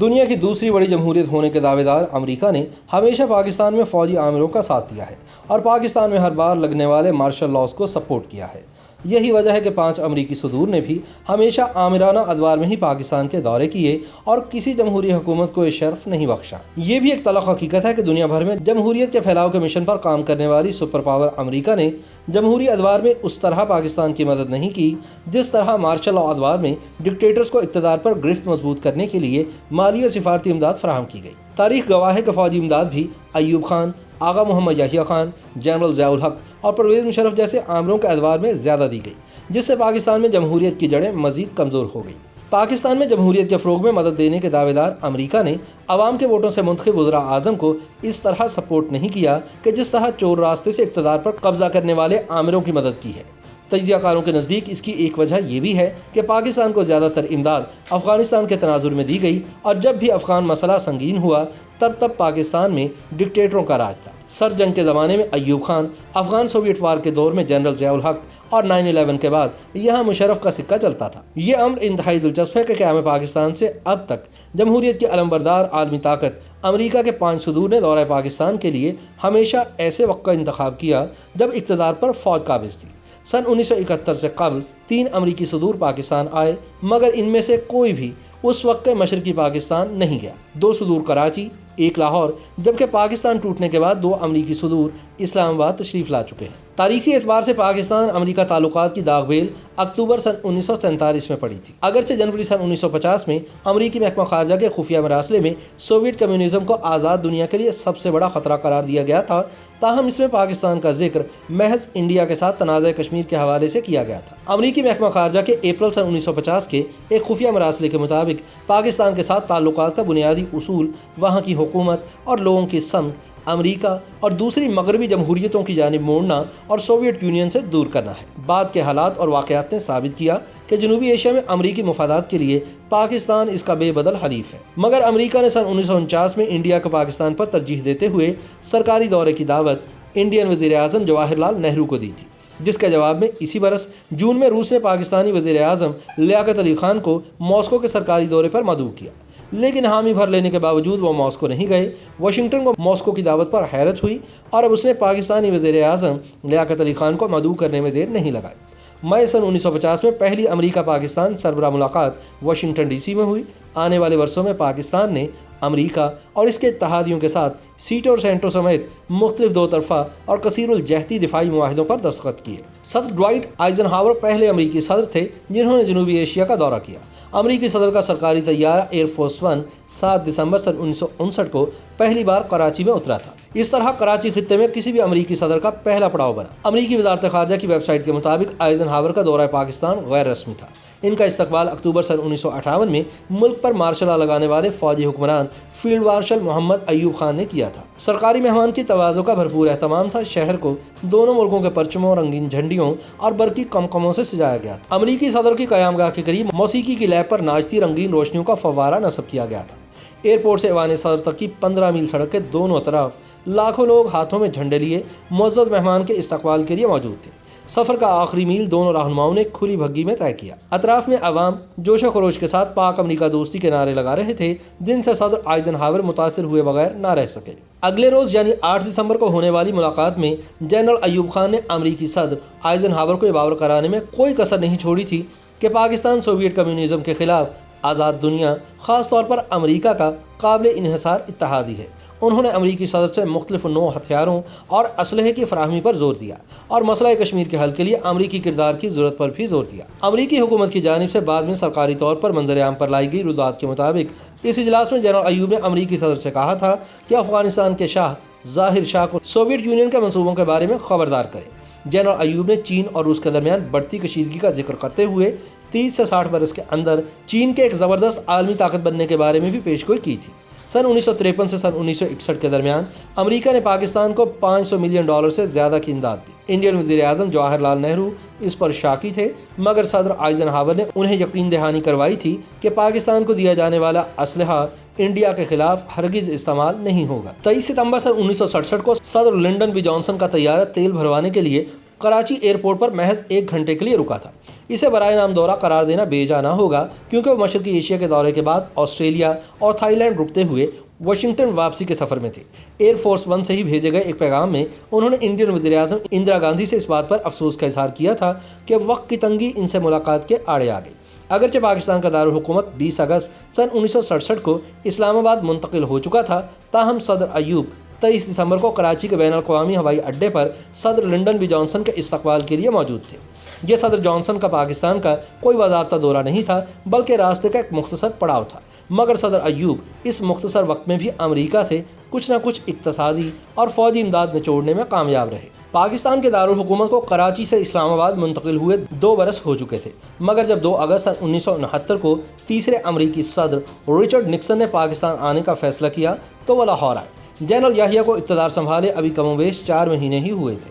دنیا کی دوسری بڑی جمہوریت ہونے کے دعوے دار امریکہ نے ہمیشہ پاکستان میں فوجی عاملوں کا ساتھ دیا ہے اور پاکستان میں ہر بار لگنے والے مارشل لاز کو سپورٹ کیا ہے۔ یہی وجہ ہے کہ 5 امریکی صدور نے بھی ہمیشہ آمرانہ ادوار میں ہی پاکستان کے دورے کیے اور کسی جمہوری حکومت کو یہ شرف نہیں بخشا۔ یہ بھی ایک تلخ حقیقت ہے کہ دنیا بھر میں جمہوریت کے پھیلاؤ کے مشن پر کام کرنے والی سپر پاور امریکہ نے جمہوری ادوار میں اس طرح پاکستان کی مدد نہیں کی جس طرح مارشل لاء ادوار میں ڈکٹیٹرز کو اقتدار پر گرفت مضبوط کرنے کے لیے مالی اور سفارتی امداد فراہم کی گئی۔ تاریخ گواہ ہے کہ فوجی امداد بھی ایوب خان، آغا محمد یحییٰ خان، جنرل ضیاء الحق اور پرویز مشرف جیسے عاملوں کے ادوار میں زیادہ دی گئی، جس سے پاکستان میں جمہوریت کی جڑیں مزید کمزور ہو گئی۔ پاکستان میں جمہوریت کے فروغ میں مدد دینے کے دعوے دار امریکہ نے عوام کے ووٹوں سے منتخب وزراء اعظم کو اس طرح سپورٹ نہیں کیا کہ جس طرح چور راستے سے اقتدار پر قبضہ کرنے والے عاملوں کی مدد کی ہے۔ تجزیہ کاروں کے نزدیک اس کی ایک وجہ یہ بھی ہے کہ پاکستان کو زیادہ تر امداد افغانستان کے تناظر میں دی گئی اور جب بھی افغان مسئلہ سنگین ہوا تب پاکستان میں ڈکٹیٹروں کا راج تھا۔ سر جنگ کے زمانے میں ایوب خان، افغان سوویٹ وار کے دور میں جنرل ضیاء الحق اور 9/11 کے بعد یہاں مشرف کا سکہ چلتا تھا۔ یہ امر انتہائی دلچسپ ہے کہ قیام پاکستان سے اب تک جمہوریت کی علمبردار عالمی طاقت امریکہ کے 5 صدور نے دورہ پاکستان کے لیے ہمیشہ ایسے وقت کا انتخاب کیا جب اقتدار پر فوج قابض تھی۔ سن 1971 سے قبل 3 امریکی صدور پاکستان آئے مگر ان میں سے کوئی بھی اس وقت کے مشرقی پاکستان نہیں گیا۔ 2 صدور کراچی، 1 لاہور، جبکہ پاکستان ٹوٹنے کے بعد 2 امریکی صدور اسلام آباد تشریف لا چکے ہیں۔ تاریخی اعتبار سے پاکستان امریکہ تعلقات کی داغ بیل اکتوبر سن 1947 میں پڑی تھی۔ اگرچہ جنوری سن 1950 میں امریکی محکمہ خارجہ کے خفیہ مراسلے میں سوویت کمیونزم کو آزاد دنیا کے لیے سب سے بڑا خطرہ قرار دیا گیا تھا، تاہم اس میں پاکستان کا ذکر محض انڈیا کے ساتھ تنازع کشمیر کے حوالے سے کیا گیا تھا۔ امریکی محکمہ خارجہ کے اپریل سن 1950 کے ایک خفیہ مراسلے کے مطابق پاکستان کے ساتھ تعلقات کا بنیادی اصول وہاں کی حکومت اور لوگوں کی سمت امریکہ اور دوسری مغربی جمہوریتوں کی جانب موڑنا اور سوویت یونین سے دور کرنا ہے۔ بعد کے حالات اور واقعات نے ثابت کیا کہ جنوبی ایشیا میں امریکی مفادات کے لیے پاکستان اس کا بے بدل حلیف ہے، مگر امریکہ نے سن 1949 میں انڈیا کو پاکستان پر ترجیح دیتے ہوئے سرکاری دورے کی دعوت انڈین وزیر اعظم جواہر لال نہرو کو دی تھی، جس کے جواب میں اسی برس جون میں روس نے پاکستانی وزیر اعظم لیاقت علی خان کو ماسکو کے سرکاری دورے پر مدعو کیا، لیکن حامی بھر لینے کے باوجود وہ ماسکو نہیں گئے۔ واشنگٹن کو ماسکو کی دعوت پر حیرت ہوئی اور اب اس نے پاکستانی وزیر اعظم لیاقت علی خان کو مدعو کرنے میں دیر نہیں لگائی۔ مئی سن 1950 میں پہلی امریکہ پاکستان سربراہ ملاقات واشنگٹن ڈی سی میں ہوئی۔ آنے والے برسوں میں پاکستان نے امریکہ اور اس کے اتحادیوں کے ساتھ سیٹو اور سینٹو سمیت مختلف 2 طرفہ اور کثیر الجہتی دفاعی معاہدوں پر دستخط کیے۔ صدر ڈوائٹ آئزن ہاور پہلے امریکی صدر تھے جنہوں نے جنوبی ایشیا کا دورہ کیا۔ امریکی صدر کا سرکاری طیارہ ایئر فورس 1 7 دسمبر سن 1959 کو پہلی بار کراچی میں اترا تھا۔ اس طرح کراچی خطے میں کسی بھی امریکی صدر کا پہلا پڑاؤ بنا۔ امریکی وزارت خارجہ کی ویب سائٹ کے مطابق آئزن ہاور کا دورہ پاکستان غیر رسمی تھا۔ ان کا استقبال اکتوبر سن 1958 میں ملک پر مارشل لا لگانے والے فوجی حکمران فیلڈ مارشل محمد ایوب خان نے کیا تھا۔ سرکاری مہمان کی تواضع کا بھرپور اہتمام تھا۔ شہر کو دونوں ملکوں کے پرچموں، رنگین جھنڈیوں اور برقی قمقموں سے سجایا گیا تھا۔ امریکی صدر کی قیام گاہ کے قریب موسیقی کی لیب پر ناچتی رنگین روشنیوں کا فوارہ نصب کیا گیا تھا۔ ایئرپورٹ سے ایوان صدر تک کی 15 میل سڑک کے دونوں طرف لاکھوں لوگ ہاتھوں میں جھنڈے لیے معزز مہمان کے استقبال کے لیے موجود تھے۔ سفر کا آخری میل دونوں رہنماؤں نے کھلی بھگی میں طے کیا۔ اطراف میں عوام جوش و خروش کے ساتھ پاک امریکہ دوستی کے نعرے لگا رہے تھے، جن سے صدر آئزن ہاور متاثر ہوئے بغیر نہ رہ سکے۔ اگلے روز یعنی 8 دسمبر کو ہونے والی ملاقات میں جنرل ایوب خان نے امریکی صدر آئزن ہاور کو یہ باور کرانے میں کوئی کسر نہیں چھوڑی تھی کہ پاکستان سوویت کمیونزم کے خلاف آزاد دنیا، خاص طور پر امریکہ کا قابل انحصار اتحادی ہے۔ انہوں نے امریکی صدر سے مختلف نوع ہتھیاروں اور اسلحے کی فراہمی پر زور دیا اور مسئلہ کشمیر کے حل کے لیے امریکی کردار کی ضرورت پر بھی زور دیا۔ امریکی حکومت کی جانب سے بعد میں سرکاری طور پر منظر عام پر لائی گئی ردعات کے مطابق اس اجلاس میں جنرل ایوب نے امریکی صدر سے کہا تھا کہ افغانستان کے شاہ ظاہر شاہ کو سوویت یونین کے منصوبوں کے بارے میں خبردار کرے۔ جنرل ایوب نے چین اور روس کے درمیان بڑھتی کشیدگی کا ذکر کرتے ہوئے 30 سے 60 برس کے اندر چین کے ایک زبردست عالمی طاقت بننے کے بارے میں بھی پیشگوئی کی تھی۔ سن 1953 سے سن 1961 کے درمیان امریکہ نے پاکستان کو $500 ملین سے زیادہ کی امداد دی۔ انڈین وزیر اعظم جواہر لال نہرو اس پر شاکی تھے، مگر صدر آئزن ہاور نے انہیں یقین دہانی کروائی تھی کہ پاکستان کو دیا جانے والا اسلحہ انڈیا کے خلاف ہرگز استعمال نہیں ہوگا۔ 23 ستمبر سن 1967 کو صدر لنڈن بی جانسن کا طیارہ تیل بھروانے کے لیے کراچی ایئرپورٹ پر محض 1 گھنٹے کے لیے رکا تھا۔ اسے برائے نام دورہ قرار دینا بے جا نہ ہوگا، کیونکہ وہ مشرقی ایشیا کے دورے کے بعد آسٹریلیا اور تھائی لینڈ رکتے ہوئے واشنگٹن واپسی کے سفر میں تھے۔ ایئر فورس 1 سے ہی بھیجے گئے ایک پیغام میں انہوں نے انڈین وزیر اعظم اندرا گاندھی سے اس بات پر افسوس کا اظہار کیا تھا کہ وقت کی تنگی ان سے ملاقات کے آڑے آ گئی۔ اگرچہ پاکستان کا دارالحکومت 20 اگست سن 1967 کو اسلام آباد منتقل ہو چکا تھا، تاہم صدر ایوب 23 دسمبر کو کراچی کے بین الاقوامی ہوائی اڈے پر صدر لنڈن بی جانسن کے استقبال کے لیے موجود تھے۔ یہ صدر جانسن کا پاکستان کا کوئی باضابطہ دورہ نہیں تھا، بلکہ راستے کا ایک مختصر پڑاؤ تھا، مگر صدر ایوب اس مختصر وقت میں بھی امریکہ سے کچھ نہ کچھ اقتصادی اور فوجی امداد نچوڑنے میں کامیاب رہے۔ پاکستان کے دارالحکومت کو کراچی سے اسلام آباد منتقل ہوئے 2 برس ہو چکے تھے، مگر جب 2 اگست سن 1969 کو تیسرے امریکی صدر رچرڈ نکسن نے پاکستان آنے کا فیصلہ کیا تو وہ لاہور آئے۔ جنرل یحییٰ کو اقتدار سنبھالے ابھی کم و بیش 4 مہینے ہی ہوئے تھے۔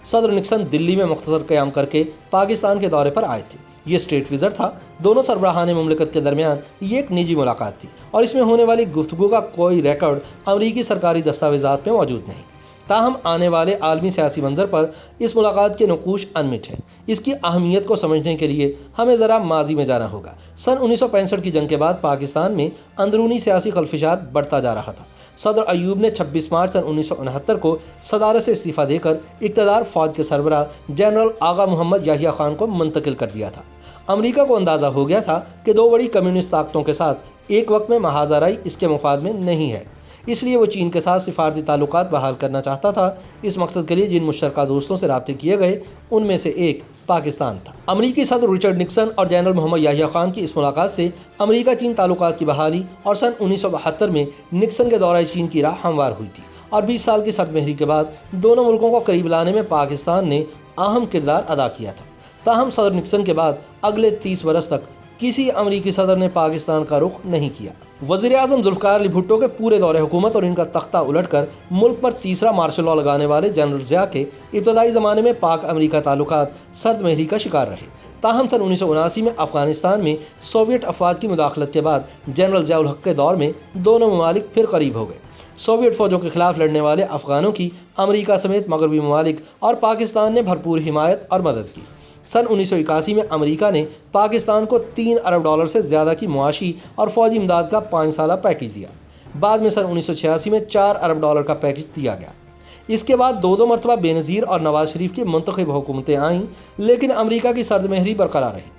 صدر نکسن دلی میں مختصر قیام کر کے پاکستان کے دورے پر آئے تھے۔ یہ اسٹیٹ وزٹ تھا۔ دونوں سربراہان مملکت کے درمیان یہ ایک نجی ملاقات تھی اور اس میں ہونے والی گفتگو کا کوئی ریکارڈ امریکی سرکاری دستاویزات میں موجود نہیں۔ تاہم آنے والے عالمی سیاسی منظر پر اس ملاقات کے نقوش انمٹ ہیں۔ اس کی اہمیت کو سمجھنے کے لیے ہمیں ذرا ماضی میں جانا ہوگا۔ سن 1965 کی جنگ کے بعد پاکستان میں اندرونی سیاسی خلفشار بڑھتا جا رہا تھا۔ صدر ایوب نے 26 مارچ سن 1969 کو صدارت سے استعفیٰ دے کر اقتدار فوج کے سربراہ جنرل آغا محمد یحییٰ خان کو منتقل کر دیا تھا۔ امریکہ کو اندازہ ہو گیا تھا کہ 2 بڑی کمیونسٹ طاقتوں کے ساتھ ایک وقت میں محاذرائی اس کے مفاد میں نہیں ہے، اس لیے وہ چین کے ساتھ سفارتی تعلقات بحال کرنا چاہتا تھا۔ اس مقصد کے لیے جن مشترکہ دوستوں سے رابطے کیے گئے ان میں سے ایک پاکستان تھا۔ امریکی صدر رچرڈ نکسن اور جنرل محمد یحییٰ خان کی اس ملاقات سے امریکہ چین تعلقات کی بحالی اور سن 1972 میں نکسن کے دورہ چین کی راہ ہموار ہوئی تھی، اور 20 سال کی سرد مہری کے بعد دونوں ملکوں کو قریب لانے میں پاکستان نے اہم کردار ادا کیا تھا۔ تاہم صدر نکسن کے بعد اگلے 30 برس تک کسی امریکی صدر نے پاکستان کا رخ نہیں کیا۔ وزیر اعظم ذوالفقار علی بھٹو کے پورے دور حکومت اور ان کا تختہ الٹ کر ملک پر تیسرا مارشل لاء لگانے والے جنرل ضیاء کے ابتدائی زمانے میں پاک امریکہ تعلقات سرد مہری کا شکار رہے۔ تاہم سن 1979 میں افغانستان میں سوویٹ افواج کی مداخلت کے بعد جنرل ضیاء الحق کے دور میں دونوں ممالک پھر قریب ہو گئے۔ سوویٹ فوجوں کے خلاف لڑنے والے افغانوں کی امریکہ سمیت مغربی ممالک اور پاکستان نے بھرپور حمایت اور مدد کی۔ سن 1981 میں امریکہ نے پاکستان کو $3 ارب سے زیادہ کی معاشی اور فوجی امداد کا 5 سالہ پیکج دیا۔ بعد میں سن 1986 میں $4 ارب کا پیکج دیا گیا۔ اس کے بعد 2 مرتبہ بے نظیر اور نواز شریف کی منتخب حکومتیں آئیں، لیکن امریکہ کی سرد مہری برقرار رہی۔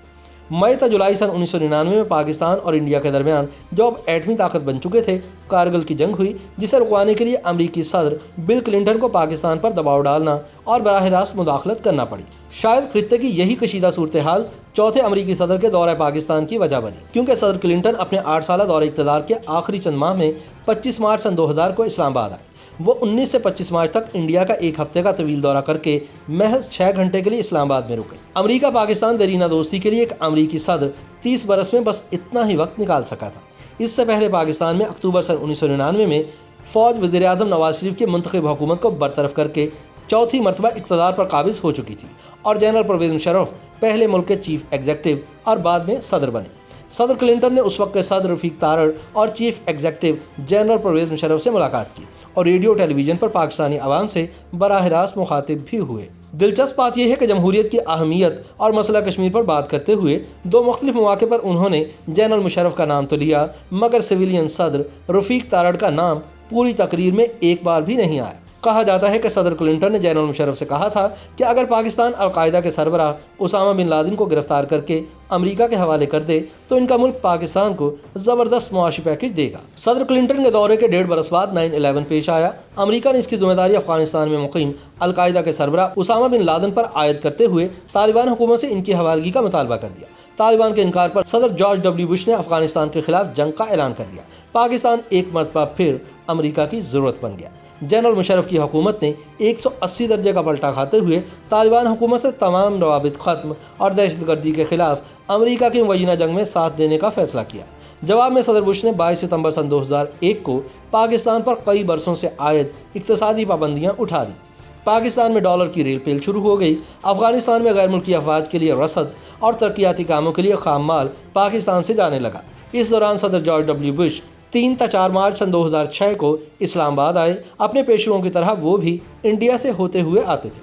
مئی تا جولائی سن 1999 میں پاکستان اور انڈیا کے درمیان جو اب ایٹمی طاقت بن چکے تھے، کارگل کی جنگ ہوئی، جسے رکوانے کے لیے امریکی صدر بل کلنٹن کو پاکستان پر دباؤ ڈالنا اور براہ راست مداخلت کرنا پڑی۔ شاید خطے کی یہی کشیدہ صورتحال چوتھے امریکی صدر کے دورہ پاکستان کی وجہ بنی، کیونکہ صدر کلنٹن اپنے 8 سالہ دورہ اقتدار کے آخری چند ماہ میں 25 مارچ سن 2000 کو اسلام آباد آئے۔ وہ 19 سے 25 مارچ تک انڈیا کا 1 ہفتے کا طویل دورہ کر کے محض 6 گھنٹے کے لیے اسلام آباد میں رکے۔ امریکہ پاکستان دیرینہ دوستی کے لیے ایک امریکی صدر 30 برس میں بس اتنا ہی وقت نکال سکا تھا۔ اس سے پہلے پاکستان میں اکتوبر سن 1999 میں فوج وزیر اعظم نواز شریف کی منتخب حکومت کو برطرف کر کے چوتھی مرتبہ اقتدار پر قابض ہو چکی تھی، اور جنرل پرویز مشرف پہلے ملک کے چیف ایگزیکٹو اور بعد میں صدر بنے۔ صدر کلنٹن نے اس وقت کے صدر رفیق تارڑ اور chief executive general Pervez Musharraf سے ملاقات کی اور ریڈیو ٹیلی ویژن پر پاکستانی عوام سے براہ راست مخاطب بھی ہوئے۔ دلچسپ بات یہ ہے کہ جمہوریت کی اہمیت اور مسئلہ کشمیر پر بات کرتے ہوئے 2 مختلف مواقع پر انہوں نے جنرل مشرف کا نام تو لیا، مگر سویلین صدر رفیق تارڑ کا نام پوری تقریر میں ایک بار بھی نہیں آیا۔ کہا جاتا ہے کہ صدر کلنٹن نے جنرل مشرف سے کہا تھا کہ اگر پاکستان القاعدہ کے سربراہ اسامہ بن لادن کو گرفتار کر کے امریکہ کے حوالے کر دے تو ان کا ملک پاکستان کو زبردست معاشی پیکج دے گا۔ صدر کلنٹن کے دورے کے 1.5 برس بعد 9/11 پیش آیا۔ امریکہ نے اس کی ذمہ داری افغانستان میں مقیم القاعدہ کے سربراہ اسامہ بن لادن پر عائد کرتے ہوئے طالبان حکومت سے ان کی حوالگی کا مطالبہ کر دیا۔ طالبان کے انکار پر صدر جارج ڈبلیو بش نے افغانستان کے خلاف جنگ کا اعلان کر دیا۔ پاکستان ایک مرتبہ پھر امریکہ کی ضرورت بن گیا۔ جنرل مشرف کی حکومت نے 180 درجے کا پلٹا کھاتے ہوئے طالبان حکومت سے تمام روابط ختم اور دہشت گردی کے خلاف امریکہ کی مبینہ جنگ میں ساتھ دینے کا فیصلہ کیا۔ جواب میں صدر بش نے 22 ستمبر سن 2001 کو پاکستان پر کئی برسوں سے عائد اقتصادی پابندیاں اٹھا دیں۔ پاکستان میں ڈالر کی ریل پیل شروع ہو گئی۔ افغانستان میں غیر ملکی افواج کے لیے رسد اور ترقیاتی کاموں کے لیے خام مال پاکستان سے جانے لگا۔ اس دوران صدر جارج ڈبلیو بش 3 تا 4 مارچ سن 2006 کو اسلام آباد آئے۔ اپنے پیشروؤں کی طرح وہ بھی انڈیا سے ہوتے ہوئے آتے تھے۔